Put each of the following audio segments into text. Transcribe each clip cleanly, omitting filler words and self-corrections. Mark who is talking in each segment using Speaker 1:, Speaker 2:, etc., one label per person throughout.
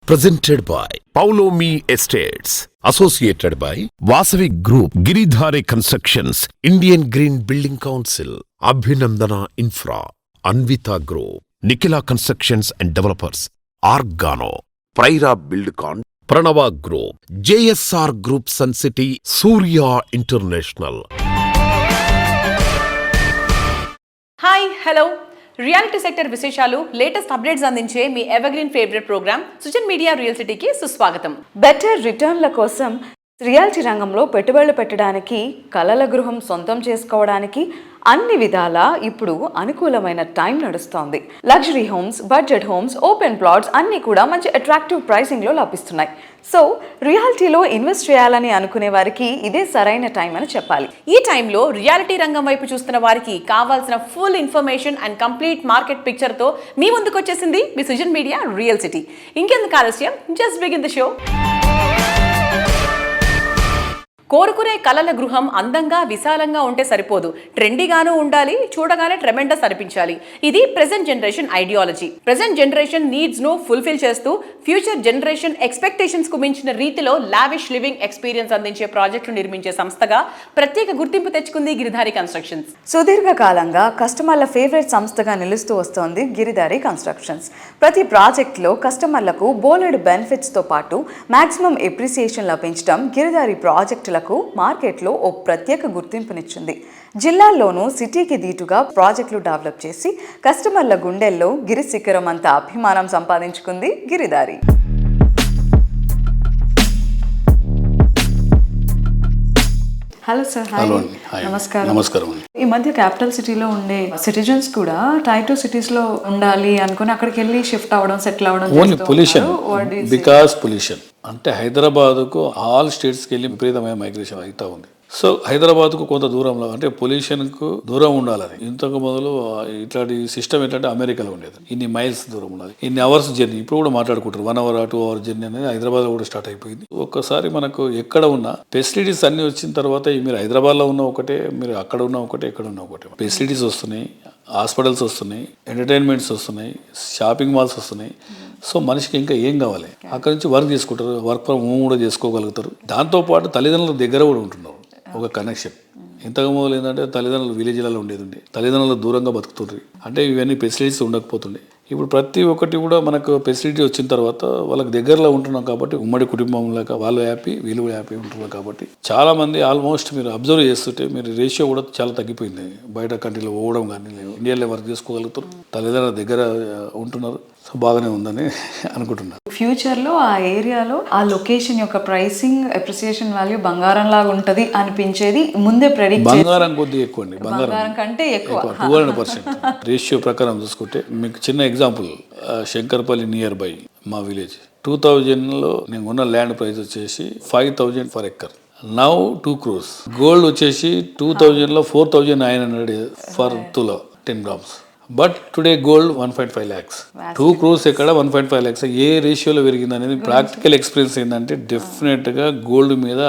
Speaker 1: Presented by Paulomi Estates. Associated by Vasavi Group, Giridhare Constructions, Indian Green Building Council, Abhinandana Infra, Anvita Group, Nikhila Constructions and Developers, Argano, Praira Buildcon, Pranava Group, JSR Group Sun City, Surya International.
Speaker 2: Hi hello reality sector విశేషాలు latest updates అందించే మీ evergreen favourite programme Sujan media real సిటీకి సుస్వాగతం.
Speaker 3: Better రిటర్న్ల కోసం reality రంగంలో పెట్టుబడులు పెట్టడానికి, కలల గృహం సొంతం చేసుకోవడానికి అన్ని విధాలా ఇప్పుడు అనుకూలమైన టైం నడుస్తోంది. Luxury homes, budget homes, open plots అన్నీ కూడా మంచి అట్రాక్టివ్ ప్రైసింగ్లో లభిస్తున్నాయి. సో రియాలిటీలో ఇన్వెస్ట్ చేయాలని అనుకునే వారికి ఇదే సరైన టైం అని చెప్పాలి.
Speaker 2: ఈ టైంలో రియాలిటీ రంగం వైపు చూస్తున్న వారికి కావాల్సిన full information and complete market పిక్చర్తో మీ ముందుకు వచ్చేసింది మీ సుజన్ మీడియా రియల్ సిటీ. ఇంకెందుకు ఆలస్యం, జస్ట్ బిగిన్ ది షో. కోరుకునే కలల గృహం అందంగా విశాలంగా ఉంటే సరిపోదు, ట్రెండీగానూ ఉండాలి, చూడగానే ట్రెమెండస్ అనిపించాలి. ఇది present generation ideology. Present generation needs ను ఫుల్ఫిల్ చేస్తూ ఫ్యూచర్ జనరేషన్ ఎక్స్పెక్టేషన్స్ కు మించిన రీతిలో లావిష్ లివింగ్ ఎక్స్పీరియన్స్ అందించే ప్రాజెక్టులు నిర్మించే సంస్థగా ప్రత్యేక గుర్తింపు తెచ్చుకుంది గిరిధారి కన్స్ట్రక్షన్స్.
Speaker 3: సుదీర్ఘకాలంగా కస్టమర్ల ఫేవరెట్ సంస్థగా నిలుస్తూ వస్తోంది గిరిధారి కన్స్ట్రక్షన్స్. ప్రతి ప్రాజెక్టులో కస్టమర్లకు బోలెడు బెనిఫిట్స్ తో పాటు మాక్సిమం ఎప్రిసియేషన్ లభించడం గిరిధారి ప్రాజెక్టుల మార్కెట్లో ఓ ప్రత్యేక గుర్తింపునిచ్చింది. జిల్లాల్లోనూ సిటీకి దీటుగా ప్రాజెక్టులు డెవలప్ చేసి కస్టమర్ల గుండెల్లో గిరి శిఖరం అంత అభిమానం సంపాదించుకుంది గిరిధారి. Hello sir. నమస్కారం.
Speaker 4: నమస్కారం.
Speaker 3: ఈ మధ్య క్యాపిటల్ సిటీలో ఉండే సిటిజన్స్ కూడా టైర్ 2 సిటీస్ లో ఉండాలి అనుకుని అక్కడికి వెళ్ళి షిఫ్ట్ అవ్వడం, సెటిల్ అవ్వడం.
Speaker 4: ఓన్లీ పొల్యూషన్, బికాస్ పొల్యూషన్ అంటే హైదరాబాద్కు ఆల్ స్టేట్స్కి వెళ్ళి విపరీతమైన మైగ్రేషన్ అవుతా ఉంది. సో హైదరాబాద్కు కొంత దూరంలో అంటే పొల్యూషన్కు దూరం ఉండాలని ఇంతకు మొదలు ఇట్లాంటి సిస్టమ్ ఏంటంటే అమెరికాలో ఉండేది. ఇన్ని మైల్స్ దూరం ఉండాలి, ఇన్ని అవర్స్ జర్నీ. ఇప్పుడు కూడా మాట్లాడుకుంటారు 1 hour 2 hour జర్నీ అనేది హైదరాబాద్లో కూడా స్టార్ట్ అయిపోయింది. ఒక్కసారి మనకు ఎక్కడ ఉన్న ఫెసిలిటీస్ అన్ని వచ్చిన తర్వాత మీరు హైదరాబాద్లో ఉన్న ఒకటే, మీరు అక్కడ ఉన్న ఒకటే, ఎక్కడ ఉన్న ఒకటే. ఫెసిలిటీస్ వస్తున్నాయి, హాస్పిటల్స్ వస్తున్నాయి, ఎంటర్టైన్మెంట్స్ వస్తున్నాయి, షాపింగ్ మాల్స్ వస్తున్నాయి. సో మనిషికి ఇంకా ఏం కావాలి? అక్కడ నుంచి వర్క్ చేసుకుంటారు, వర్క్ ఫ్రమ్ హోమ్ కూడా చేసుకోగలుగుతారు. దాంతోపాటు తల్లిదండ్రుల దగ్గర కూడా ఉంటున్నారు, ఒక కనెక్షన్. ఇంతకు మొదలు ఏంటంటే తల్లిదండ్రులు విలేజ్లలో ఉండేది, తల్లిదండ్రులు దూరంగా బతుకుతుండ్రి అంటే ఇవన్నీ ఫెసిలిటీస్ ఉండకపోతుండే. ఇప్పుడు ప్రతి ఒక్కటి కూడా మనకు ఫెసిలిటీ వచ్చిన తర్వాత వాళ్ళకి దగ్గరలో ఉంటున్నాం కాబట్టి ఉమ్మడి కుటుంబం లాగా వాళ్ళు హ్యాపీ, వీళ్ళు హ్యాపీ ఉంటున్నారు. కాబట్టి చాలా మంది ఆల్మోస్ట్ మీరు అబ్జర్వ్ చేస్తుంటే మీరు రేషియో కూడా చాలా తగ్గిపోయింది. బయట కంట్రీలో పోవడం కానీ ఇండియాలో వర్క్ చేసుకోగలుగుతారు, తల్లిదండ్రుల దగ్గర ఉంటున్నారు. సో బాగానే ఉందని అనుకుంటున్నారు.
Speaker 3: ఫ్యూచర్లో ఆ ఏరియాలో ఆ లొకేషన్ యొక్క ప్రైసింగ్, అప్రిసియేషన్ వాల్యూ బంగారం లాగా ఉంటుంది అనిపించేది ముందే ప్రెడిక్ట్.
Speaker 4: బంగారం కొద్దిగా ఎక్కువ అండి,
Speaker 3: బంగారం కంటే ఎక్కువ
Speaker 4: 200% రేషియో ప్రకారం చూసుకుంటే. మీకు చిన్న ఎగ్జాంపుల్, శంకర్పల్లి నియర్ బై మా విలేజ్ 2000లో నేను ఉన్న ల్యాండ్ ప్రైస్ వచ్చేసి 5000 for acre. Now 2 crores. Gold వచ్చేసి 2000లో 4900 ఫర్ తులా 10 grams. But today gold 1.5 lakhs. 2 crores ఎక్కడ 1.5 lakhs. ఏ రేషియోలో పెరిగింది అనేది ప్రాక్టికల్ ఎక్స్పీరియన్స్ ఏంటంటే డెఫినెట్గా గోల్డ్ మీద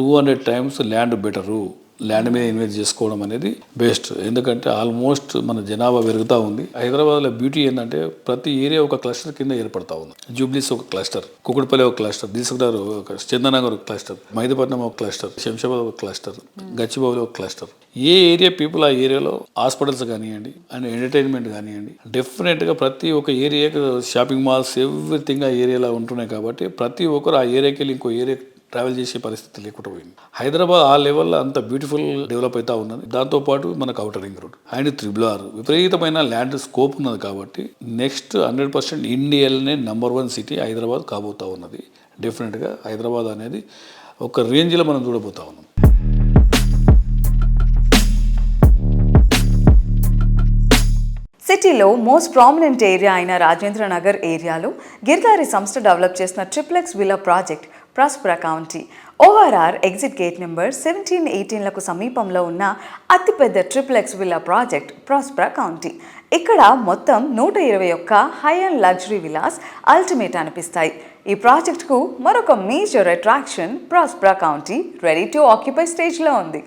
Speaker 4: 200 times ల్యాండ్ బెటరు. ల్యాండ్ మీద ఇన్వెస్ట్ చేసుకోవడం అనేది బెస్ట్. ఎందుకంటే ఆల్మోస్ట్ మన జనాభా పెరుగుతూ ఉంది. హైదరాబాద్లో బ్యూటీ ఏంటంటే ప్రతి ఏరియా ఒక క్లస్టర్ కింద ఏర్పడతా ఉంది. జూబ్లీస్ ఒక క్లస్టర్, కుకుట్పల్లి ఒక క్లస్టర్, దిల్సుఖ్నగర్ ఒక, చందనగర్ ఒక క్లస్టర్, మైదపట్నం ఒక క్లస్టర్, శంషాబాద్ ఒక క్లస్టర్, గచ్చిబౌలి ఒక క్లస్టర్. ఏ ఏరియా పీపుల్ ఆ ఏరియాలో హాస్పిటల్స్ కానివ్వండి అండ్ ఎంటర్టైన్మెంట్ కానివ్వండి, డెఫినెట్గా ప్రతి ఒక్క ఏరియాకి షాపింగ్ మాల్స్ ఎవ్రీథింగ్ ఆ ఏరియాలో ఉంటున్నాయి. కాబట్టి ప్రతి ఒక్కరు ఆ ఏరియాకి వెళ్ళి ఇంకో ఏరియా ట్రావెల్ చేసే పరిస్థితి లేకుండా పోయింది. హైదరాబాద్ ఆ లెవెల్లో అంత బ్యూటిఫుల్ డెవలప్ అవుతా ఉన్నది. దాంతోపాటు మనకు outer ring road and 3R విపరీతమైన ల్యాండ్ స్కోప్ ఉన్నది. కాబట్టి నెక్స్ట్ 100% ఇండియాలోనే #1 సిటీ హైదరాబాద్ కాబోతా ఉన్నది. డెఫినెట్గా హైదరాబాద్ అనేది ఒక రేంజ్లో మనం చూడబోతా ఉన్నాం.
Speaker 3: సిటీలో మోస్ట్ ప్రామినెంట్ ఏరియా అయిన రాజేంద్ర నగర్ ఏరియాలో గిరిధారి సంస్థ డెవలప్ చేసిన triplex villa project Prospera County. ORR exit gate number 17-18లకు సమీపంలో ఉన్న అతిపెద్ద triplex villa project Prospera County. ఇక్కడ మొత్తం 121 high and luxury villas ultimate అనిపిస్తాయి. ఈ ప్రాజెక్టుకు మరొక major attraction Prospera County ready to occupy స్టేజ్లో ఉంది.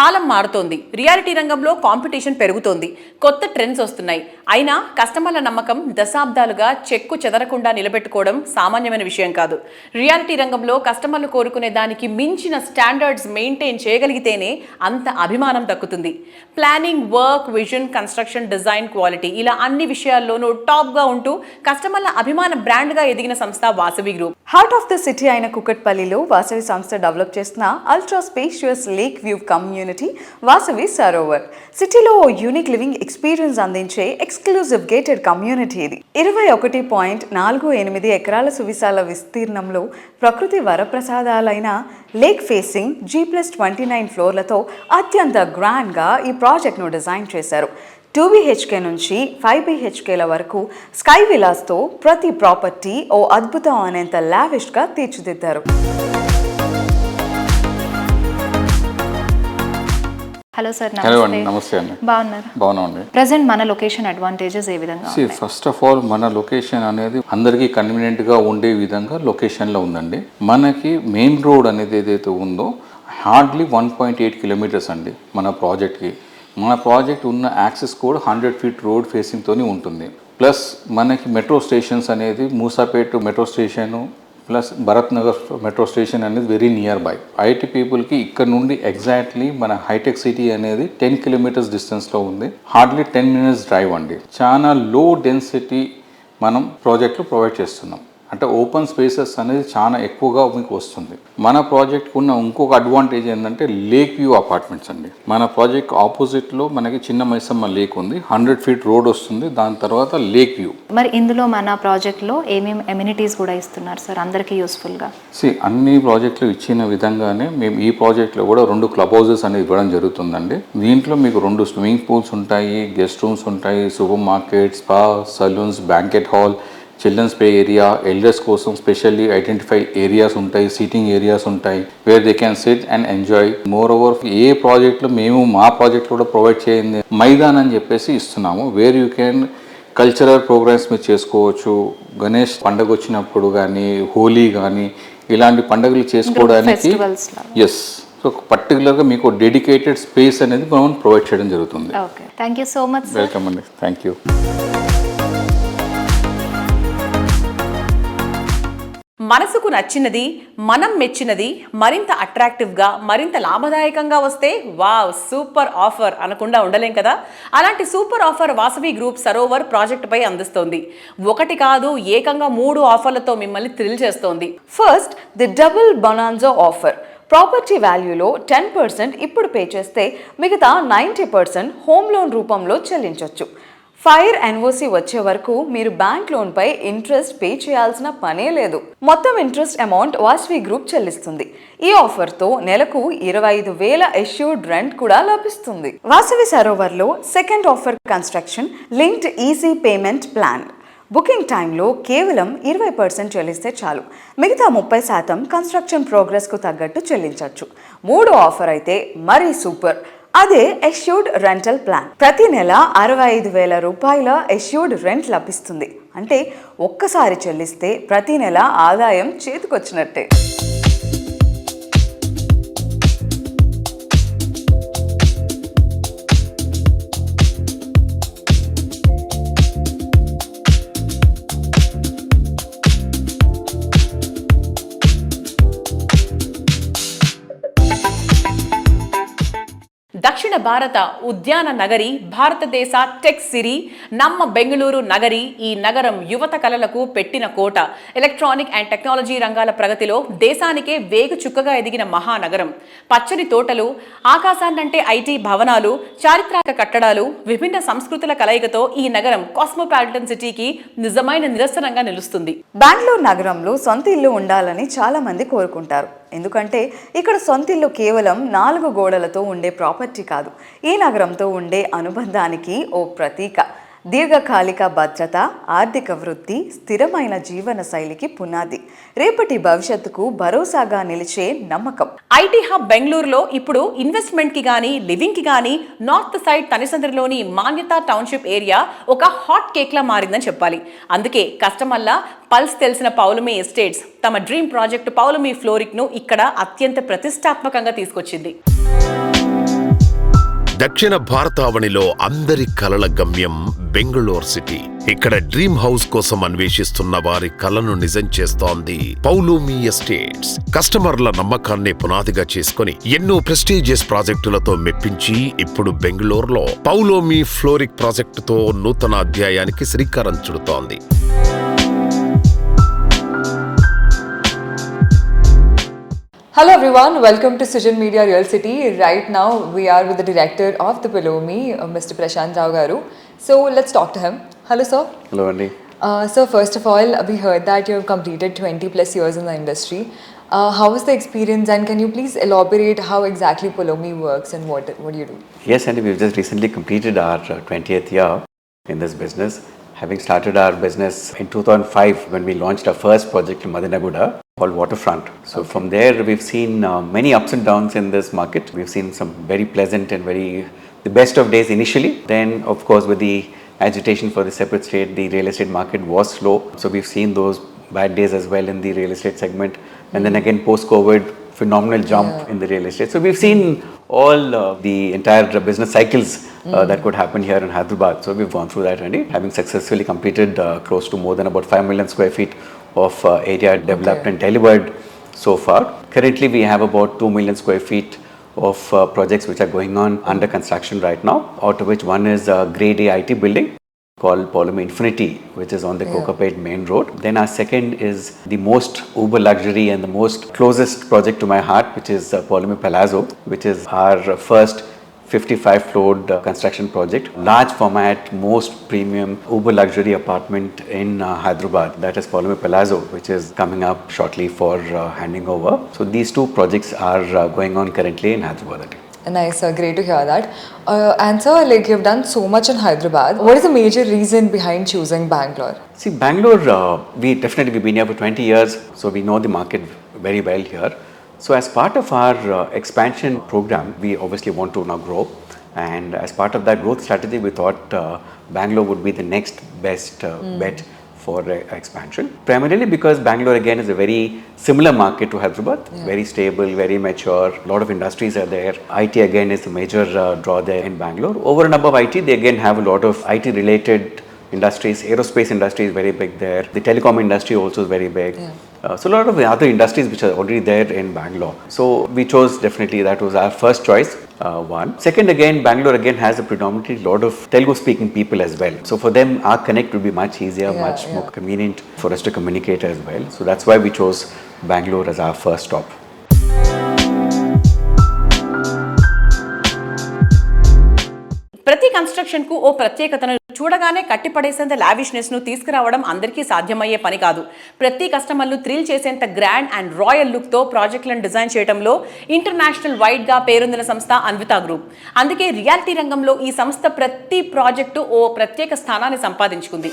Speaker 2: కాలం మారుతోంది, రియాలిటీ రంగంలో కాంపిటీషన్ పెరుగుతోంది, కొత్త ట్రెండ్స్ వస్తున్నాయి. అయినా కస్టమర్ల నమ్మకం దశాబ్దాలుగా చెక్కు చెదరకుండా నిలబెట్టుకోవడం సామాన్యమైన విషయం కాదు. రియాలిటీ రంగంలో కస్టమర్లు కోరుకునే దానికి మించిన స్టాండర్డ్స్ మెయింటైన్ చేయగలిగితేనే అంత అభిమానం దక్కుతుంది. Planning, work, vision, construction, design, quality ఇలా అన్ని విషయాల్లోనూ టాప్గా ఉంటూ కస్టమర్ల అభిమాన బ్రాండ్గా ఎదిగిన సంస్థ Vasavi group.
Speaker 3: Heart of the city అయిన కుకట్పల్లిలో వాసవి సంస్థ డెవలప్ చేస్తున్న ultra spacious lake view community Vasavi Sarovar. సిటీలో ఓ యూనిక్ లివింగ్ ఎక్స్పీరియన్స్ అందించే ఎక్స్క్లూజివ్ గేటెడ్ కమ్యూనిటీ ఇది. 21.48 ఎకరాల సువిశాల విస్తీర్ణంలో ప్రకృతి వరప్రసాదాలైన లేక్ ఫేసింగ్ G+29 ఫ్లోర్లతో అత్యంత గ్రాండ్గా ఈ ప్రాజెక్ట్ను డిజైన్ చేశారు. 2 BHK నుంచి 5 BHKల వరకు స్కై విలాస్తో ప్రతి ప్రాపర్టీ ఓ అద్భుతం అనేంత లావిష్గా తీర్చిదిద్దారు.
Speaker 5: హలో సార్,
Speaker 6: హలో అండి, నమస్తే అండి.
Speaker 5: బాగున్నారు?
Speaker 6: బాగున్నామండి.
Speaker 5: ప్రజెంట్ మన లొకేషన్ అడ్వాంటేజెస్ ఏ విధంగా?
Speaker 6: ఫస్ట్ ఆఫ్ ఆల్ మన లొకేషన్ అనేది అందరికీ కన్వీనియంట్గా ఉండే విధంగా లొకేషన్లో ఉందండి. మనకి మెయిన్ రోడ్ అనేది ఏదైతే ఉందో హార్డ్లీ 1.8 కిలోమీటర్స్ అండి మన ప్రాజెక్ట్కి. మన ప్రాజెక్ట్ ఉన్న యాక్సెస్ కూడా 100 ఫీట్ రోడ్ ఫేసింగ్తోనే ఉంటుంది. ప్లస్ మనకి మెట్రో స్టేషన్స్ అనేది Moosapet metro station plus Bharat Nagar metro station అనేది వెరీ నియర్ బై. ఐటీ పీపుల్కి ఇక్కడ నుండి ఎగ్జాక్ట్లీ మన హైటెక్ సిటీ అనేది 10 కిలోమీటర్స్ డిస్టెన్స్లో ఉంది. హార్డ్లీ 10 మినిట్స్ డ్రైవ్ అండి. చాలా లో డెన్సిటీ మనం ప్రాజెక్టులు ప్రొవైడ్ చేస్తున్నాం. అంటే ఓపెన్ స్పేసెస్ అనేది చాలా ఎక్కువగా మీకు వస్తుంది. మన ప్రాజెక్ట్కి ఉన్న ఇంకొక అడ్వాంటేజ్ ఏంటంటే లేక్ వ్యూ అపార్ట్మెంట్స్ అండి. మన ప్రాజెక్ట్ ఆపోజిట్లో మనకి చిన్న మైసమ్మ లేక్ ఉంది, 100 ఫీట్ రోడ్ వస్తుంది, దాని తర్వాత లేక్ వ్యూ.
Speaker 5: మరి ఇందులో మన ప్రాజెక్ట్లో ఏమేమి ఎమ్యూనిటీస్ కూడా ఇస్తున్నారు సార్ అందరికీ యూస్ఫుల్గా?
Speaker 6: అన్ని ప్రాజెక్టులు ఇచ్చిన విధంగానే మేము ఈ ప్రాజెక్ట్లో కూడా 2 క్లబ్ హౌసెస్ అనేది ఇవ్వడం జరుగుతుందండి. దీంట్లో మీకు 2 స్విమ్మింగ్ పూల్స్ ఉంటాయి, గెస్ట్ రూమ్స్ ఉంటాయి, super market, spa, salons, banquet hall, children's play area, elders కోసం స్పెషల్లీ ఐడెంటిఫై ఏరియాస్ ఉంటాయి, సీటింగ్ ఏరియాస్ ఉంటాయి, where they can sit and enjoy. More over a ప్రాజెక్ట్లో మేము మా ప్రాజెక్ట్లో కూడా ప్రొవైడ్ చేయండి మైదాన్ అని చెప్పేసి ఇస్తున్నాము, where you can cultural programmes మీరు చేసుకోవచ్చు. గణేష్ పండుగ వచ్చినప్పుడు కానీ, హోలీ కానీ ఇలాంటి పండుగలు చేసుకోవడానికి ఎస్. సో పర్టికులర్గా మీకు డెడికేటెడ్ స్పేస్ అనేది మనం ప్రొవైడ్ చేయడం జరుగుతుంది.
Speaker 5: Okay, thank you so much.
Speaker 6: Welcome అండి, థ్యాంక్ యూ.
Speaker 2: మనసుకు నచ్చినది, మనం మెచ్చినది మరింత అట్రాక్టివ్గా, మరింత లాభదాయకంగా వస్తే వావ్ సూపర్ ఆఫర్ అనకుండా ఉండలేం కదా. అలాంటి super offer Vasavi group Sarovar ప్రాజెక్టుపై అందిస్తోంది. ఒకటి కాదు, ఏకంగా 3 ఆఫర్లతో మిమ్మల్ని థ్రిల్ చేస్తోంది.
Speaker 3: First, the double bonanza offer. Property వాల్యూలో 10% ఇప్పుడు పే చేస్తే మిగతా 90% హోమ్ లోన్ రూపంలో చెల్లించవచ్చు. ఫైర్ ఎన్ఓసి వచ్చే వరకు మీరు బ్యాంక్ లోన్పై ఇంట్రెస్ట్ పే చేయాల్సిన పనే లేదు. మొత్తం ఇంట్రెస్ట్ అమౌంట్ వాసవి గ్రూప్ చెల్లిస్తుంది. ఈ ఆఫర్తో నెలకు 25,000 ఎష్యూర్డ్ రెంట్ కూడా లభిస్తుంది. వాసవి సరోవర్లో second offer construction linked easy payment plan. Booking టైంలో కేవలం 20% చెల్లిస్తే చాలు, మిగతా 30% కన్స్ట్రక్షన్ ప్రోగ్రెస్కు తగ్గట్టు చెల్లించవచ్చు. 3వ ఆఫర్ అయితే మరీ సూపర్. అదే ఎష్యూర్డ్ రెంటల్ ప్లాన్. ప్రతి నెల 65,000 రూపాయల ఎష్యూర్డ్ రెంట్ లభిస్తుంది. అంటే ఒక్కసారి చెల్లిస్తే ప్రతి నెల ఆదాయం చేతికొచ్చినట్టే.
Speaker 2: దక్షిణ భారత ఉద్యాన నగరి, భారతదేశ టెక్ సిరీ, నమ్మ బెంగళూరు నగరి. ఈ నగరం యువత కలలకు పెట్టిన కోట. ఎలక్ట్రానిక్ అండ్ టెక్నాలజీ రంగాల ప్రగతిలో దేశానికే వేగు చుక్కగా ఎదిగిన మహానగరం. పచ్చని తోటలు, ఆకాశాన్నంటే ఐటీ భవనాలు, చారిత్రక కట్టడాలు, విభిన్న సంస్కృతుల కలయికతో ఈ నగరం కాస్మోపాలిటన్ సిటీకి నిజమైన నిదర్శనంగా నిలుస్తుంది.
Speaker 3: బెంగళూరు నగరంలో సొంత ఇల్లు ఉండాలని చాలా మంది కోరుకుంటారు. ఎందుకంటే ఇక్కడ సొంతిల్లు కేవలం 4 గోడలతో ఉండే ప్రాపర్టీ కాదు, ఈ నగరంతో ఉండే అనుబంధానికి ఓ ప్రతీక. దీర్ఘకాలిక భద్రత, ఆర్థిక వృద్ధి, స్థిరమైన జీవన శైలికి పునాది, రేపటి భవిష్యత్తుకు భరోసాగా నిలిచే నమ్మకం.
Speaker 2: ఐటీ హబ్ బెంగళూరులో ఇప్పుడు ఇన్వెస్ట్మెంట్ కి గానీ, లివింగ్ కి గానీ నార్త్ సైడ్ తనిసంద్రలోని మాన్యతా టౌన్షిప్ ఏరియా ఒక హాట్ కేక్ లా మారిందని చెప్పాలి. అందుకే కస్టమర్ల పల్స్ తెలిసిన పౌలమి ఎస్టేట్స్ తమ డ్రీమ్ ప్రాజెక్ట్ పౌలమి ఫ్లోరిక్ ను ఇక్కడ అత్యంత ప్రతిష్టాత్మకంగా తీసుకొచ్చింది.
Speaker 1: దక్షిణ భారతావనిలో అందరి కలల గమ్యం బెంగళూరు సిటీ. ఇక్కడ డ్రీమ్ హౌస్ కోసం అన్వేషిస్తున్న వారి కలను నిజం చేస్తోంది పౌలోమి ఎస్టేట్స్. కస్టమర్ల నమ్మకాన్ని పునాదిగా చేసుకుని ఎన్నో ప్రెస్టీజియస్ ప్రాజెక్టులతో మెప్పించి ఇప్పుడు బెంగళూరులో పౌలోమి ఫ్లోరిక్ ప్రాజెక్టుతో నూతన అధ్యాయానికి శ్రీకారం చుడుతోంది.
Speaker 3: Hello everyone, welcome to Sujan Media Real City. Right now we are with the director of the Palomi, Mr. Prashant Rao Garu. So let's talk to him. Hello sir.
Speaker 7: Hello Andy.
Speaker 3: So first of all, we heard that you have completed 20 plus years in the industry. How was the experience, and can you please elaborate how exactly Palomi works and what do you do?
Speaker 7: Yes Andy, we've just recently completed our 20th year in this business. Having started our business in 2005 when we launched our first project in Madinaguda called Waterfront. So from there we've seen many ups and downs in this market. We've seen some very pleasant and the best of days initially. Then of course with the agitation for the separate state, the real estate market was slow. So we've seen those bad days as well in the real estate segment. And then again post-COVID, phenomenal jump in the real estate. So we've seen all the entire business cycles that could happen here in Hyderabad. So we've gone through that already, having successfully completed close to more than about 5 million square feet of area developed and delivered so far. Currently we have about 2 million square feet of projects which are going on under construction right now, out of which one is a Grade A IT building called Palomi Infinity, which is on the Kokapet main road. Then our second is the most uber luxury and the most closest project to my heart, which is Palomi Palazzo, which is our first 55-floored construction project. Large format, most premium uber luxury apartment in Hyderabad. That is Palomi Palazzo, which is coming up shortly for handing over. So these two projects are going on currently in Hyderabad.
Speaker 3: Nice, great to hear that. And sir, like you've done so much in Hyderabad. What is the major reason behind choosing Bangalore?
Speaker 7: See, Bangalore, we've been here for 20 years, so we know the market very well here. So as part of our expansion program, we obviously want to now grow. And as part of that growth strategy, we thought Bangalore would be the next best bet for expansion. Primarily because Bangalore again is a very similar market to Hyderabad, very stable, very mature, a lot of industries are there. IT again is the major draw there in Bangalore. Over and above IT, they again have a lot of IT related industries. Aerospace industry is very big there. The telecom industry also is very big. So a lot of the other industries which are already there in Bangalore. So we chose definitely, that was our first choice. One. Second, again, Bangalore again has a predominantly lot of Telugu speaking people as well. So for them, our connect would be much easier, much more convenient for us to communicate as well. So that's why we chose Bangalore as our first stop.
Speaker 2: ప్రతి construction కు ఓ ప్రత్యేకతను చూడగానే కట్టిపడేసేంత lavishness ను తీసుకురావడం అందరికీ సాధ్యమయ్యే పని కాదు. ప్రతి కస్టమర్లు థ్రిల్ చేసేంత గ్రాండ్ అండ్ రాయల్ లుక్ తో ప్రాజెక్టులను డిజైన్ చేయడంలో ఇంటర్నేషనల్ వైడ్ గా పేరొందిన సంస్థ అన్వితా గ్రూప్. అందుకే రియాలిటీ రంగంలో ఈ సంస్థ ప్రతి ప్రాజెక్టు ఓ ప్రత్యేక స్థానాన్ని సంపాదించుకుంది.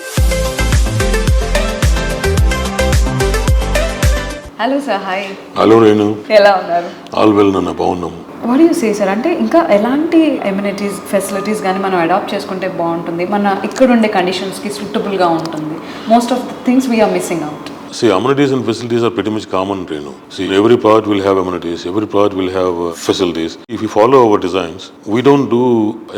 Speaker 3: Hello sir, hi.
Speaker 8: Hello Renu,
Speaker 3: ఎలా ఉన్నారు?
Speaker 8: ఆల్ వెల్ నాన్న, బాగున్నాము.
Speaker 3: వాట్ యూ సే సార్, అంటే ఇంకా ఎలాంటి ఎమ్యూనిటీస్ ఫెసిలిటీస్ కానీ మనం అడాప్ట్ చేసుకుంటే బాగుంటుంది, మన ఇక్కడ ఉండే కండిషన్స్కి సూటబుల్గా ఉంటుంది? Most of the things we are missing out.
Speaker 8: See, amenities and facilities are pretty much common, Renu. See, every part will have amenities, every part will have facilities. If you follow our designs, we don't do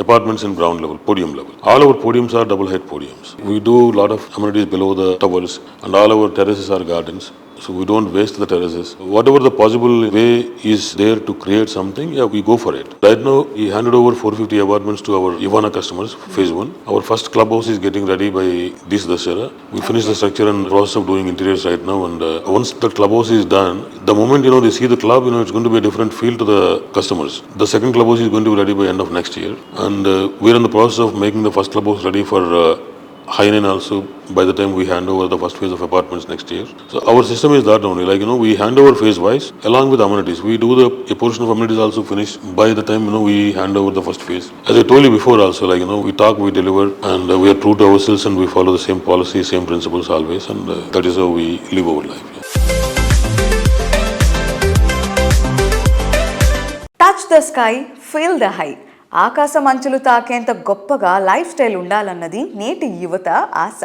Speaker 8: apartments in ground level, podium level. All our podiums are double height podiums. We do a lot of amenities below the towers, and all our terraces are gardens. So we don't waste the terraces. Whatever the possible way is there to create something, yeah, we go for it. Right now, we handed over 450 apartments to our Ivana customers, phase 1. Our first clubhouse is getting ready by this Dussehra. We finished the structure and process of doing interiors right now. And once the clubhouse is done, the moment, they see the club, it's going to be a different feel to the customers. The second clubhouse is going to be ready by end of next year. And we're in the process of making the first clubhouse ready for High-Nine also by the time we hand over the first phase of apartments next year. So our system is that only, we hand over phase wise along with amenities. We do a portion of amenities also finish by the time, we hand over the first phase. As I told you before also, we talk, we deliver, and we are true to ourselves, and we follow the same policy, same principles always, and that is how we live our life.
Speaker 3: Touch the sky, feel the high. ఆకాశ మంచులు తాకేంత గొప్పగా life style ఉండాలన్నది నేటి యువత ఆశ.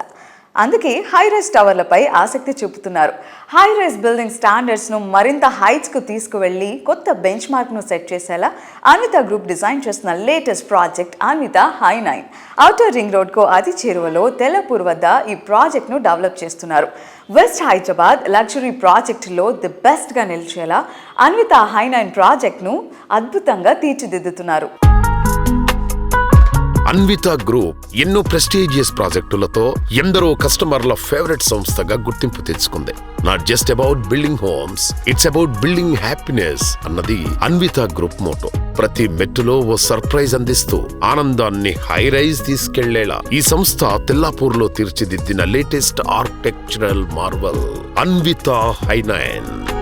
Speaker 3: అందుకే high rise టవర్లపై ఆసక్తి చూపుతున్నారు. High rise building స్టాండర్డ్స్ను మరింత హైట్స్కు తీసుకువెళ్లి కొత్త బెంచ్ మార్క్ను సెట్ చేసేలా అన్విత గ్రూప్ డిజైన్ చేస్తున్న లేటెస్ట్ ప్రాజెక్ట్ అన్విత హై9. ఔటర్ రింగ్ రోడ్కు అతి చేరువలో తెల్లపూర్ వద్ద ఈ ప్రాజెక్ట్ను డెవలప్ చేస్తున్నారు. వెస్ట్ హైదరాబాద్ లగ్జరీ ప్రాజెక్టులో ది బెస్ట్గా నిలిచేలా అన్విత హై9 ప్రాజెక్ట్ను అద్భుతంగా తీర్చిదిద్దుతున్నారు.
Speaker 1: అన్విత గ్రూప్ ఎన్నో ప్రెస్టీజియస్ ప్రాజెక్టులతో ఎందరో కస్టమర్ల ఫేవరెట్ సంస్థగా గుర్తింపు తెచ్చుకుంది. Not just about building homes, it's about building happiness అన్నది అన్విత గ్రూప్ మోటో. ప్రతి మెట్టులో ఓ సర్ప్రైజ్ అందిస్తూ ఆనందాన్ని హై రైజ్ తీసుకెళ్లేలా ఈ సంస్థ తెల్లాపూర్లో తీర్చిదిద్దిన లేటెస్ట్ ఆర్కిటెక్చరల్ మార్వల్ అన్విత హై9.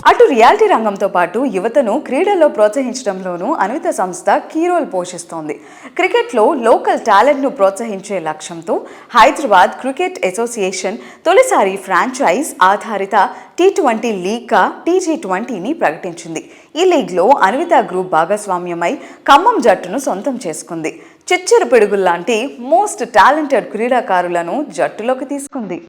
Speaker 3: అటు రియాలిటీ రంగంతో పాటు యువతను క్రీడల్లో ప్రోత్సహించడంలోనూ అన్విత సంస్థ కీ రోల్ పోషిస్తోంది. క్రికెట్లో లోకల్ టాలెంట్ను ప్రోత్సహించే లక్ష్యంతో హైదరాబాద్ క్రికెట్ అసోసియేషన్ తొలిసారి ఫ్రాంచైజ్ ఆధారిత T20 లీగ్గా TG20ని ప్రకటించింది. ఈ లీగ్లో అన్విత గ్రూప్ భాగస్వామ్యమై ఖమ్మం జట్టును సొంతం చేసుకుంది. చిచ్చర పిడుగుల్లాంటి మోస్ట్ టాలెంటెడ్ క్రీడాకారులను జట్టులోకి తీసుకుంది.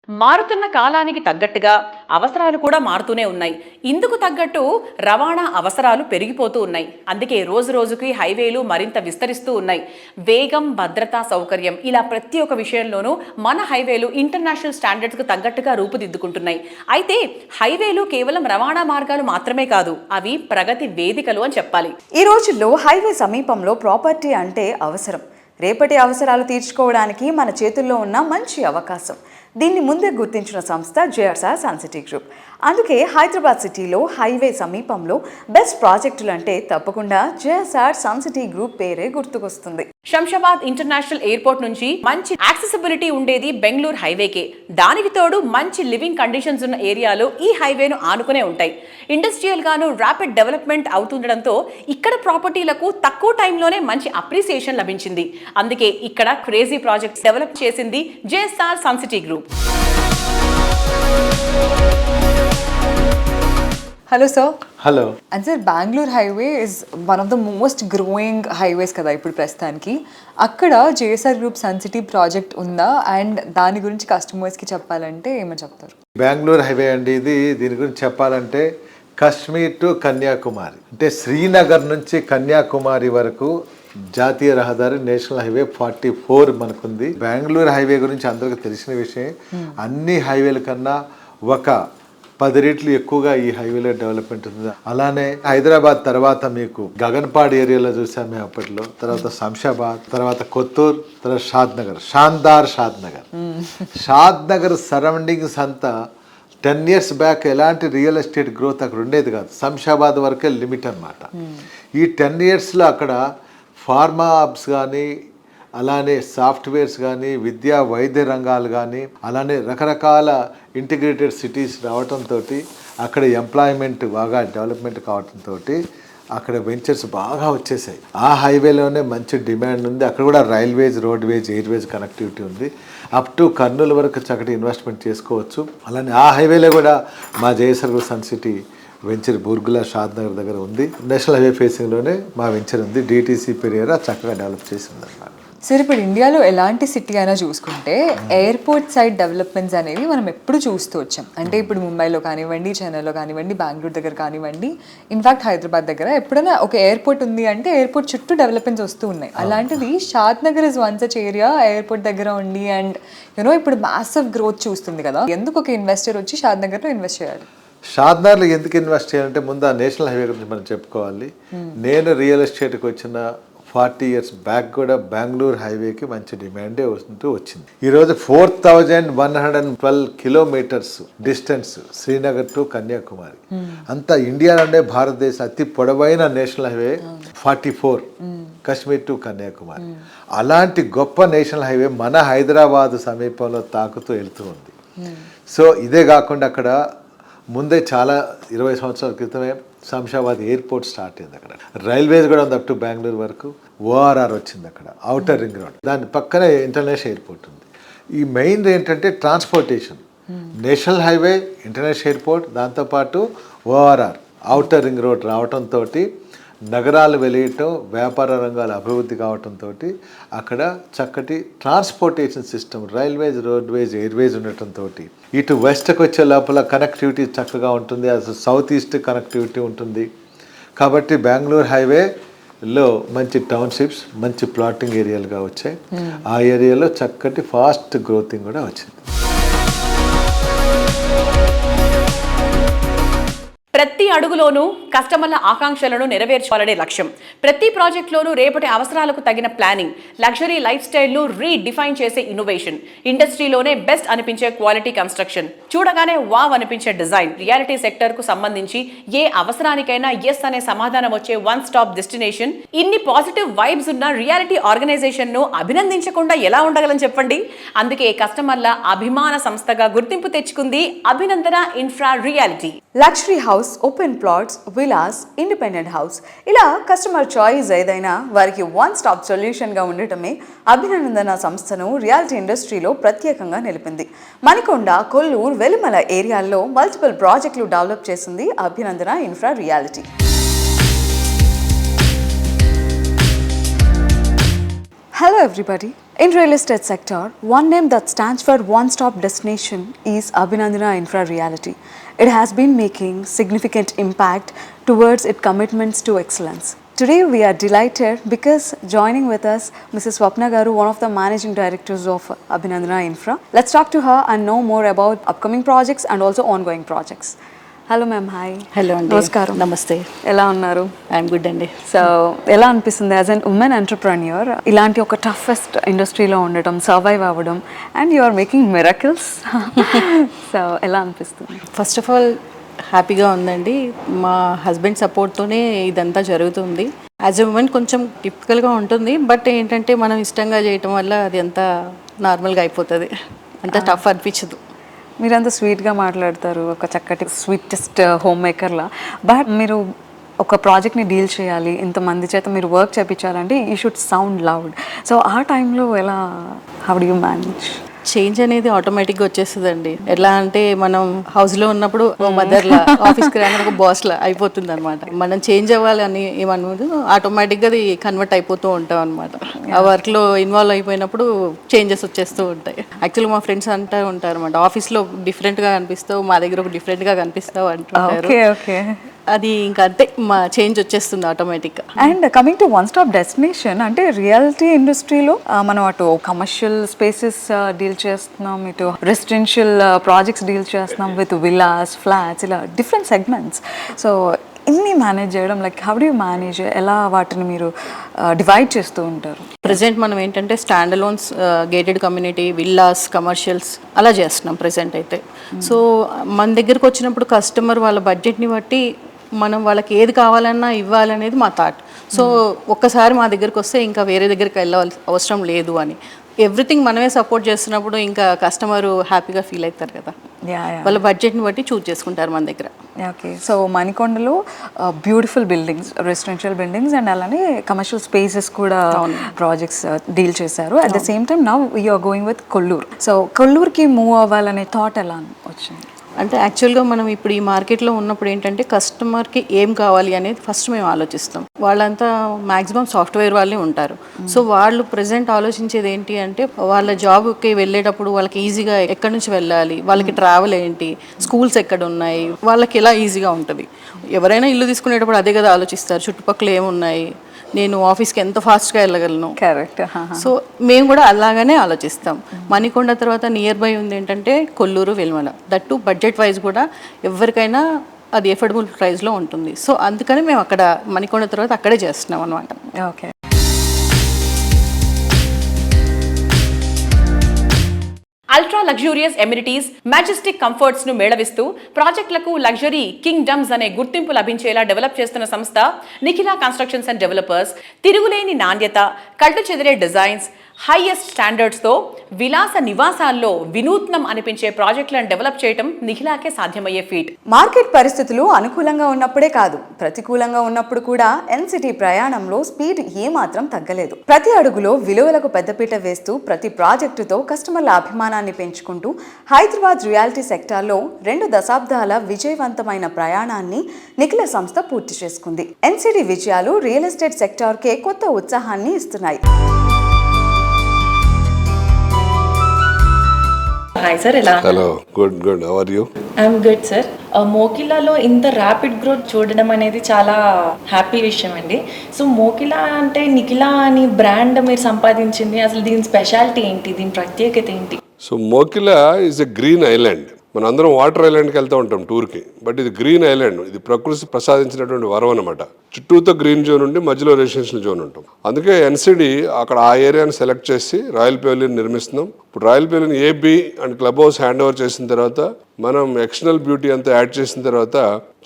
Speaker 2: మారుతున్న కాలానికి తగ్గట్టుగా అవసరాలు కూడా మారుతూనే ఉన్నాయి. ఇందుకు తగ్గట్టు రవాణా అవసరాలు పెరిగిపోతూ ఉన్నాయి. అందుకే రోజు రోజుకి హైవేలు మరింత విస్తరిస్తూ ఉన్నాయి. వేగం, భద్రత, సౌకర్యం ఇలా ప్రతి ఒక్క విషయంలోనూ మన హైవేలు ఇంటర్నేషనల్ స్టాండర్డ్స్కు తగ్గట్టుగా రూపుదిద్దుకుంటున్నాయి. అయితే హైవేలు కేవలం రవాణా మార్గాలు మాత్రమే కాదు, అవి ప్రగతి వేదికలు అని చెప్పాలి.
Speaker 3: ఈ రోజుల్లో హైవే సమీపంలో ప్రాపర్టీ అంటే అవసరం. రేపటి అవసరాలు తీర్చుకోవడానికి మన చేతుల్లో ఉన్న మంచి అవకాశం. దీన్ని ముందే గుర్తించిన సంస్థ JSR Sun City గ్రూప్. అందుకే హైదరాబాద్ సిటీలో హైవే సమీపంలో బెస్ట్ ప్రాజెక్టులు అంటే తప్పకుండా JSR Sun City గ్రూప్ పేరే గుర్తుకొస్తుంది.
Speaker 2: శంషాబాద్ ఇంటర్నేషనల్ ఎయిర్పోర్ట్ నుంచి మంచి యాక్సెసిబిలిటీ ఉండేది బెంగళూరు హైవేకే. దానికి తోడు మంచి లివింగ్ కండిషన్స్ ఉన్న ఏరియాలు ఈ హైవేను ఆనుకునే ఉంటాయి. ఇండస్ట్రియల్ గాను ర్యాపిడ్ డెవలప్మెంట్ అవుతుండడంతో ఇక్కడ ప్రాపర్టీలకు తక్కువ టైంలోనే మంచి అప్రిసియేషన్ లభించింది. అందుకే ఇక్కడ క్రేజీ ప్రాజెక్ట్ డెవలప్ చేసింది JSR Sun City group.
Speaker 3: Hello sir.
Speaker 9: Hello.
Speaker 3: And sir, Bengaluru highway is one of the most growing highways కదా ఇప్పుడు ప్రస్తుతానికి. అక్కడ JSR group Sun City project ఉందా? అండ్ దాని గురించి కస్టమర్స్కి చెప్పాలంటే ఏమని చెప్తారు?
Speaker 9: బెంగళూరు హైవే అండి ఇది. దీని గురించి చెప్పాలంటే కాశ్మీర్ టు కన్యాకుమారి, అంటే శ్రీనగర్ నుంచి కన్యాకుమారి వరకు జాతీయ రహదారి నేషనల్ హైవే 44 మనకుంది. బెంగళూరు హైవే గురించి అందరికీ తెలిసిన విషయం. అన్ని హైవేల కన్నా ఒక 10 రెట్లు ఎక్కువగా ఈ హైవేలో డెవలప్మెంట్ ఉంది. అలానే హైదరాబాద్ తర్వాత మీకు గగన్పాడ్ ఏరియాలో చూసాం మేము అప్పట్లో, తర్వాత శంషాబాద్, తర్వాత కొత్తూర్, తర్వాత షాద్ నగర్ సరౌండింగ్స్ అంతా 10 years బ్యాక్ ఎలాంటి రియల్ ఎస్టేట్ గ్రోత్ అక్కడ ఉండేది కాదు. శంషాబాద్ వరకే లిమిట్ అన్నమాట. ఈ 10 yearsలో అక్కడ ఫార్మా హబ్స్ కానీ, అలానే సాఫ్ట్వేర్స్ కానీ, విద్యా వైద్య రంగాలు కానీ, అలానే రకరకాల ఇంటిగ్రేటెడ్ సిటీస్ రావడంతో అక్కడ ఎంప్లాయ్మెంట్ బాగా డెవలప్మెంట్ కావడంతో అక్కడ వెంచర్స్ బాగా వచ్చేసాయి. ఆ హైవేలోనే మంచి డిమాండ్ ఉంది. అక్కడ కూడా రైల్వేస్, రోడ్వేస్, ఎయిర్వేస్ కనెక్టివిటీ ఉంది. అప్ టు కర్నూలు వరకు చక్కటి ఇన్వెస్ట్మెంట్ చేసుకోవచ్చు. అలానే ఆ హైవేలో కూడా మా JSR sun city venture Burgula షాద్ నగర్ దగ్గర ఉంది. నేషనల్ హైవే ఫేసింగ్లోనే మా వెంచర్ ఉంది. DTC పెరియరా చక్కగా డెవలప్ చేసి ఉందన్నమాట.
Speaker 3: సరే, ఇప్పుడు ఇండియాలో ఎలాంటి సిటీ అయినా చూసుకుంటే ఎయిర్పోర్ట్ సైడ్ డెవలప్మెంట్స్ అనేవి మనం ఎప్పుడు చూస్తూ వచ్చాం. అంటే ఇప్పుడు ముంబైలో కానివ్వండి, చెన్నైలో కానివ్వండి, బెంగళూరు దగ్గర కానివ్వండి, ఇన్ఫాక్ట్ హైదరాబాద్ దగ్గర ఎప్పుడైనా ఒక ఎయిర్పోర్ట్ ఉంది అంటే ఎయిర్పోర్ట్ చుట్టూ డెవలప్మెంట్స్ వస్తూ ఉన్నాయి. అలాంటిది Shadnagar is one such area airport దగ్గర ఉండి అండ్ యూనో ఇప్పుడు మ్యాసివ్ గ్రోత్ చూస్తుంది కదా. ఎందుకు ఒక ఇన్వెస్టర్ వచ్చి షాద్ నగర్లో ఇన్వెస్ట్ చేయాలి?
Speaker 9: షాద్నగర్లో ఎందుకు ఇన్వెస్ట్ చేయాలంటే ముందు ఆ నేషనల్ హైవే గురించి మనం చెప్పుకోవాలి. నేను రియల్ ఎస్టేట్కి వచ్చిన 40 years బ్యాక్ కూడా బెంగళూరు హైవేకి మంచి డిమాండే ఉంటూ వచ్చింది. ఈరోజు 4112 kilometers distance Srinagar to Kanyakumari. అంతా ఇండియాలోనే భారతదేశం అతి పొడవైన national highway 44 Kashmir to Kanyakumari. అలాంటి గొప్ప నేషనల్ హైవే మన హైదరాబాద్ సమీపంలో తాకుతూ వెళ్తూ ఉంది. సో ఇదే కాకుండా అక్కడ ముందే చాలా 20 సంవత్సరాల క్రితమే శంషాబాద్ ఎయిర్పోర్ట్ స్టార్ట్ అయింది. అక్కడ రైల్వేస్ కూడా ఉంది అప్ టు బెంగళూరు వరకు. ORR వచ్చింది అక్కడ, అవుటర్ రింగ్ రోడ్, దాని పక్కనే ఇంటర్నేషనల్ ఎయిర్పోర్ట్ ఉంది. ఈ మెయిన్ ఏంటంటే transportation, national highway, international airport, దాంతోపాటు ORR అవుటర్ రింగ్ రోడ్ రావడంతో నగరాలు వెలియటం, వ్యాపార రంగాల అభివృద్ధి కావడంతో అక్కడ చక్కటి transportation system, railways, roadways, Airways ఉండటంతో ఇటు వెస్ట్కి వచ్చే లోపల కనెక్టివిటీ చక్కగా ఉంటుంది, అసలు సౌత్ ఈస్ట్ కనెక్టివిటీ ఉంటుంది. కాబట్టి బెంగళూరు హైవేలో మంచి టౌన్షిప్స్, మంచి ప్లాటింగ్ ఏరియాలుగా వచ్చాయి. ఆ ఏరియాలో చక్కటి ఫాస్ట్ గ్రోతింగ్ కూడా వచ్చింది.
Speaker 2: ప్రతి అడుగులోనూ కస్టమర్ల ఆకాంక్షలను నెరవేర్చాలనే లక్ష్యం. ప్రతి ప్రాజెక్టులోనూ రేపటి అవసరాలకు తగిన ప్లానింగ్, లగ్జరీ లైఫ్ స్టైల్ను రీడిఫైన్ చేసే ఇన్నోవేషన్, ఇండస్ట్రీలోనే బెస్ట్ అనిపించే క్వాలిటీ కన్స్ట్రక్షన్, చూడగానే వావ్ అనిపించే డిజైన్. రియాలిటీ సెక్టర్కు సంబంధించి ఏ అవసరానికైనా ఎస్ అనే సమాధానం వచ్చే వన్ స్టాప్ డెస్టినేషన్. ఇన్ని పాజిటివ్ వైబ్స్ ఉన్న రియాలిటీ ఆర్గనైజేషన్ను అభినందించకుండా ఎలా ఉండగలని చెప్పండి. అందుకే కస్టమర్ల అభిమాన సంస్థగా గుర్తింపు తెచ్చుకుంది అభినందన infra reality.
Speaker 3: Luxury house, open plots, Vilas, independent house, ఇలా కస్టమర్ చాయిస్ ఏదైనా వారికి వన్ స్టాప్ సొల్యూషన్గా ఉండటమే అభినందన సంస్థను రియాలిటీ ఇండస్ట్రీలో ప్రత్యేకంగా నిలిపింది. మణికొండ, కొల్లూరు, వెలుమల ఏరియాల్లో మల్టిపుల్ ప్రాజెక్టులు డెవలప్ చేసింది అభినందన infra reality. Hello everybody. In real estate sector, one name that stands for one-stop destination is Abhinandana Infra Realty. It has been making significant impact towards its commitments to excellence. Today we are delighted because joining with us Mrs. Swapna Garu, one of the managing directors of Abhinandana Infra. Let's talk to her and know more about upcoming projects and also ongoing projects. Hello ma'am, hi.
Speaker 10: Hello అండి,
Speaker 3: నమస్కారం.
Speaker 10: నమస్తే.
Speaker 3: ఎలా ఉన్నారు?
Speaker 10: I'm good అండి.
Speaker 3: So ఎలా అనిపిస్తుంది as an women entrepreneur ఇలాంటి ఒక టఫెస్ట్ ఇండస్ట్రీలో ఉండటం, సర్వైవ్ అవ్వడం and you are making miracles? So ఎలా అనిపిస్తుంది?
Speaker 10: ఫస్ట్ ఆఫ్ ఆల్ హ్యాపీగా ఉందండి. మా హస్బెండ్ సపోర్ట్తోనే ఇదంతా జరుగుతుంది. యాజ్ ఎ ఉమెన్ కొంచెం టిపికల్గా ఉంటుంది, బట్ ఏంటంటే మనం ఇష్టంగా చేయటం వల్ల అది అంతా నార్మల్గా అయిపోతుంది, అంత టఫ్ అనిపించదు.
Speaker 3: మీరంతా స్వీట్గా మాట్లాడతారు, ఒక చక్కటి స్వీటెస్ట్ హోమ్ మేకర్లా. బట్ మీరు ఒక ప్రాజెక్ట్ని డీల్ చేయాలి, ఇంతమంది చేత మీరు వర్క్ చేయించాలంటే you should sound loud. So ఆ టైంలో ఎలా, how do you manage?
Speaker 10: Change అనేది ఆటోమేటిక్గా వచ్చేస్తుందండి. ఎలా అంటే మనం హౌస్లో ఉన్నప్పుడు మదర్లా, ఆఫీస్కి రాగానే ఒక బాస్లా అయిపోతుంది అనమాట. మనం చేంజ్ అవ్వాలని ఏమన్నది ఆటోమేటిక్గా అది కన్వర్ట్ అయిపోతూ ఉంటాం అనమాట. ఆ వర్క్లో ఇన్వాల్వ్ అయిపోయినప్పుడు చేంజెస్ వచ్చేస్తూ ఉంటాయి. యాక్చువల్గా మా ఫ్రెండ్స్ అంటూ ఉంటారు అనమాట, ఆఫీస్లో డిఫరెంట్గా కనిపిస్తావు, మా దగ్గర ఒక డిఫరెంట్గా కనిపిస్తావు అంటుంటారు. అది ఇంకా అంతే, మా చేంజ్ వచ్చేస్తుంది ఆటోమేటిక్గా.
Speaker 3: And coming to one stop destination అంటే రియాలిటీ ఇండస్ట్రీలో మనం అటు కమర్షియల్ స్పేసెస్ డీల్ చేస్తున్నాం, ఇటు రెసిడెన్షియల్ ప్రాజెక్ట్స్ డీల్ చేస్తున్నాం విత్ విల్లాస్, ఫ్లాట్స్, ఇలా డిఫరెంట్ సెగ్మెంట్స్. సో ఇన్ని మేనేజ్ చేయడం, like how do you manage, ఎలా వాటిని మీరు డివైడ్ చేస్తూ ఉంటారు?
Speaker 10: ప్రజెంట్ మనం ఏంటంటే standalones, gated community, villas, commercials అలా చేస్తున్నాం ప్రజెంట్ అయితే. సో మన దగ్గరకు వచ్చినప్పుడు కస్టమర్ వాళ్ళ బడ్జెట్ని బట్టి మనం వాళ్ళకి ఏది కావాలన్నా ఇవ్వాలనేది మా థాట్. సో ఒక్కసారి మా దగ్గరికి వస్తే ఇంకా వేరే దగ్గరికి వెళ్ళవలసిన అవసరం లేదు అని, ఎవ్రీథింగ్ మనమే సపోర్ట్ చేస్తున్నప్పుడు ఇంకా కస్టమర్ హ్యాపీగా ఫీల్ అవుతారు కదా, వాళ్ళ బడ్జెట్ని బట్టి చూజ్ చేసుకుంటారు మన దగ్గర.
Speaker 3: ఓకే. సో మణికొండలో beautiful buildings, residential buildings and అలానే కమర్షియల్ స్పేసెస్ కూడా ప్రాజెక్ట్స్ డీల్ చేశారు. At the same time now you are going with Kollur. సో కొల్లూరుకి మూవ్ అవ్వాలనే థాట్ ఎలా వచ్చింది?
Speaker 10: అంటే యాక్చువల్గా మనం ఇప్పుడు ఈ మార్కెట్లో ఉన్నప్పుడు ఏంటంటే కస్టమర్కి ఏం కావాలి అనేది ఫస్ట్ మేము ఆలోచిస్తాం. వాళ్ళంతా మ్యాక్సిమం సాఫ్ట్వేర్ వాళ్ళే ఉంటారు. సో వాళ్ళు ప్రజెంట్ ఆలోచించేది ఏంటి అంటే వాళ్ళ జాబ్కి వెళ్ళేటప్పుడు వాళ్ళకి ఈజీగా ఎక్కడి నుంచి వెళ్ళాలి, వాళ్ళకి ట్రావెల్ ఏంటి, స్కూల్స్ ఎక్కడ ఉన్నాయి, వాళ్ళకి ఎలా ఈజీగా ఉంటుంది. ఎవరైనా ఇల్లు తీసుకునేటప్పుడు అదే కదా ఆలోచిస్తారు, చుట్టుపక్కల ఏమున్నాయి, నేను ఆఫీస్కి ఎంత ఫాస్ట్గా వెళ్ళగలను.
Speaker 3: కరెక్ట్.
Speaker 10: సో మేము కూడా అలాగనే ఆలోచిస్తాం. మణికొండ తర్వాత నియర్ బై ఉంది ఏంటంటే Kolluru, Velmala. That budget wise కూడా ఎవరికైనా అది ఎఫోర్డబుల్ ప్రైస్లో ఉంటుంది. సో అందుకని మేము అక్కడ మణికొండ తర్వాత అక్కడే చేస్తున్నాం అనమాట.
Speaker 3: Okay.
Speaker 2: Ultra luxurious amenities, majestic comforts ను మేళవిస్తూ ప్రాజెక్టులకు లగ్జరీ కింగ్డమ్స్ అనే గుర్తింపు లభించేలా డెవలప్ చేస్తున్న సంస్థ నిఖిల కన్స్ట్రక్షన్స్ అండ్ డెవలపర్స్. తిరుగులేని నాణ్యత, కళ్ళు చెదిరే డిజైన్స్, హైయెస్ట్ స్టాండర్డ్స్తో విలాస నివాసాల్లో వినూత్నం అనిపించే ప్రాజెక్టులను డెవలప్ చేయడం నిఖిలాకే సాధ్యమయ్యే ఫీట్.
Speaker 3: మార్కెట్ పరిస్థితులు అనుకూలంగా ఉన్నప్పుడే కాదు, ప్రతికూలంగా ఉన్నప్పుడు కూడా ఎన్సిటీ ప్రయాణంలో స్పీడ్ ఏమాత్రం తగ్గలేదు. ప్రతి అడుగులో విలువలకు పెద్దపీట వేస్తూ ప్రతి ప్రాజెక్టుతో కస్టమర్ల అభిమానాన్ని పెంచుకుంటూ హైదరాబాద్ రియాలిటీ సెక్టార్లో 2 దశాబ్దాల విజయవంతమైన ప్రయాణాన్ని నిఖిల సంస్థ పూర్తి చేసుకుంది. ఎన్సిటీ విజయాలు రియల్ ఎస్టేట్ సెక్టార్కే కొత్త ఉత్సాహాన్ని ఇస్తున్నాయి.
Speaker 11: హాయ్ సార్, ఎలా?
Speaker 12: Hello, good. How are you?
Speaker 11: I'm good sir. మోకిలాలో ఇంత ర్యాపిడ్ గ్రోత్ చూడడం అనేది చాలా హ్యాపీ విషయం అండి. సో మోకిలా అంటే నిఖిలా అని బ్రాండ్ మీరు సంపాదించింది, అసలు దీని స్పెషాలిటీ ఏంటి, దీని ప్రత్యేకత ఏంటి?
Speaker 12: So Mokila is a green island. మన అందరం వాటర్ ఐలాండ్కి వెళ్తూ ఉంటాం టూర్కి, బట్ ఇది గ్రీన్ ఐలాండ్. ఇది ప్రకృతి ప్రసాదించినటువంటి వరం అనమాట. చుట్టూతో గ్రీన్ జోన్ ఉండి మధ్యలో రెసిడెన్షియల్ జోన్ ఉంటాం. అందుకే ఎన్సిడి అక్కడ ఆ ఏరియాని సెలెక్ట్ చేసి రాయల్ పెవిలియన్ నిర్మిస్తున్నాం. ఇప్పుడు royal pavilion AB and club house hand over చేసిన తర్వాత మనం ఎక్స్టర్నల్ బ్యూటీ అంతా యాడ్ చేసిన తర్వాత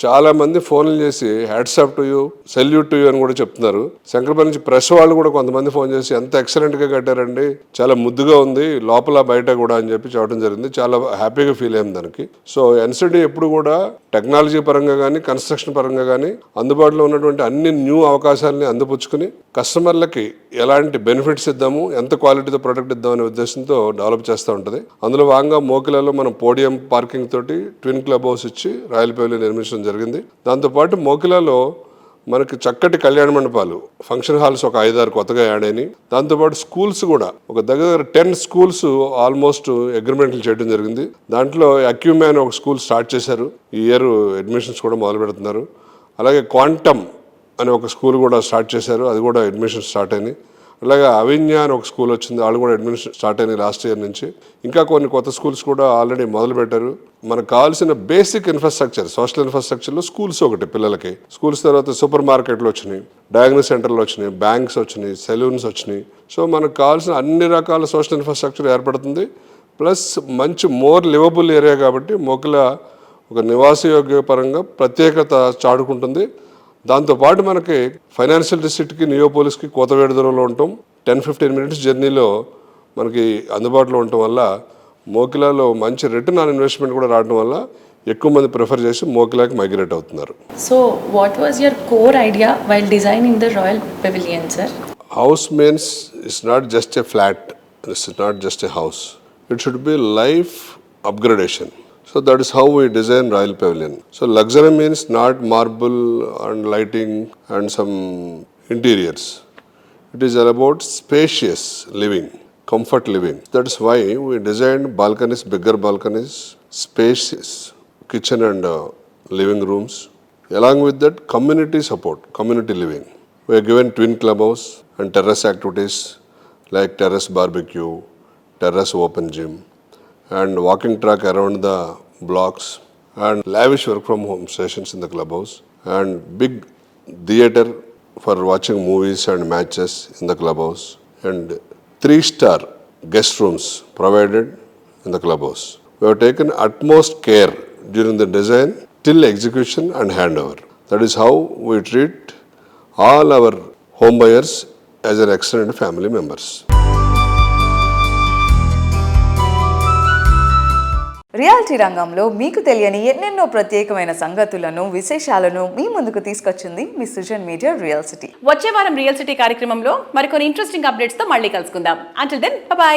Speaker 12: చాలా మంది ఫోన్లు చేసి hats off to you, salute to you అని కూడా చెప్తున్నారు. శంకరపల్లి నుంచి ప్రెస్ వాళ్ళు కూడా కొంతమంది ఫోన్ చేసి ఎంత ఎక్సలెంట్ గా కట్టారండి, చాలా ముద్దుగా ఉంది లోపల బయట కూడా అని చెప్పి చెప్పడం జరిగింది. చాలా హ్యాపీగా ఫీల్ అయ్యాం దానికి. సో ఎన్సిడి ఎప్పుడు కూడా టెక్నాలజీ పరంగా కానీ కన్స్ట్రక్షన్ పరంగా కానీ అందుబాటులో ఉన్నటువంటి అన్ని న్యూ అవకాశాలని అందిపుచ్చుకుని కస్టమర్లకి ఎలాంటి బెనిఫిట్స్ ఇద్దాము, ఎంత క్వాలిటీతో ప్రొడక్ట్ ఇద్దాం అనే ఉద్దేశంతో డెవలప్ చేస్తూ ఉంటుంది. అందులో భాగంగా మోకిలాలో మనం పోడియం పార్కింగ్ తోటి ట్విన్ క్లబ్ హౌస్ ఇచ్చి రాయల్ పెవిలియన్ నిర్మించడం జరిగింది. దాంతోపాటు మోకిలాలో మనకి చక్కటి కళ్యాణ మండపాలు, ఫంక్షన్ హాల్స్ ఒక 5-6 కొత్తగా యాడ్ అయినాయి. దాంతోపాటు స్కూల్స్ కూడా ఒక దగ్గర 10 స్కూల్స్ ఆల్మోస్ట్ అగ్రిమెంట్లు చేయడం జరిగింది. దాంట్లో అక్యూమ్యాన్ ఒక స్కూల్ స్టార్ట్ చేశారు. ఈ ఇయర్ అడ్మిషన్స్ కూడా మొదలు పెడుతున్నారు. అలాగే క్వాంటమ్ అనే ఒక స్కూల్ కూడా స్టార్ట్ చేశారు, అది కూడా అడ్మిషన్ స్టార్ట్ అయినాయి. అలాగే అవిన్య అని ఒక స్కూల్ వచ్చింది, వాళ్ళు కూడా అడ్మిషన్ స్టార్ట్ అయినాయి లాస్ట్ ఇయర్ నుంచి. ఇంకా కొన్ని కొత్త స్కూల్స్ కూడా ఆల్రెడీ మొదలు పెట్టారు. మనకు కావాల్సిన బేసిక్ ఇన్ఫ్రాస్ట్రక్చర్, సోషల్ ఇన్ఫ్రాస్ట్రక్చర్లో స్కూల్స్ ఒకటి పిల్లలకి. స్కూల్స్ తర్వాత సూపర్ మార్కెట్లు వచ్చినాయి, డయాగ్నోస్ సెంటర్లు వచ్చినాయి, బ్యాంక్స్ వచ్చినాయి, సెలూన్స్ వచ్చినాయి. సో మనకు కావాల్సిన అన్ని రకాల సోషల్ ఇన్ఫ్రాస్ట్రక్చర్ ఏర్పడుతుంది. ప్లస్ మంచి మోర్ లివబుల్ ఏరియా కాబట్టి మోకిలా ఒక నివాసయోగ్య పరంగా ప్రత్యేకత చాటుకుంటుంది. దాంతోపాటు మనకి ఫైనాన్షియల్ డిస్ట్రిక్ట్కి, నియోపోలిస్కి కోతవేడు దూరంలో ఉంటాం. 10-15 మినిట్స్ జర్నీలో మనకి అందుబాటులో ఉండటం వల్ల మోకిలాలో మంచి రిటర్న్ ఆన్ ఇన్వెస్ట్మెంట్ కూడా రావడం వల్ల ఎక్కువ మంది ప్రిఫర్ చేసి మోకిలాకి మైగ్రేట్ అవుతున్నారు.
Speaker 11: So what was your core idea while designing the royal pavilion sir?
Speaker 12: House means it's not just a flat, it's not just a house, it should be life upgradation. So that is how we design Royal Pavilion. So luxury means not marble and lighting and some interiors. It is all about spacious living, comfort living. That is why we designed balconies, bigger balconies, spacious kitchen and living rooms. Along with that, community support, community living. We are given twin clubhouse and terrace activities like terrace barbecue, terrace open gym, and walking track around the blocks, and lavish work from home sessions in the clubhouse, and big theater for watching movies and matches in the clubhouse, and 3-star guest rooms provided in the clubhouse. We have taken utmost care during the design till execution and handover. That is how we treat all our home buyers as an extended family members.
Speaker 3: Reality రంగంలో మీకు తెలియని ఎన్నెన్నో ప్రత్యేకమైన సంగతులను, విశేషాలను మీ ముందుకు తీసుకొచ్చింది మీ Sujan media real city.
Speaker 2: వచ్చే వారం రియల్ సిటీ కార్యక్రమంలో మరికొన్ని ఇంట్రెస్టింగ్ అప్డేట్స్ తో మళ్ళీ కలుసుకుందాం. Until then by.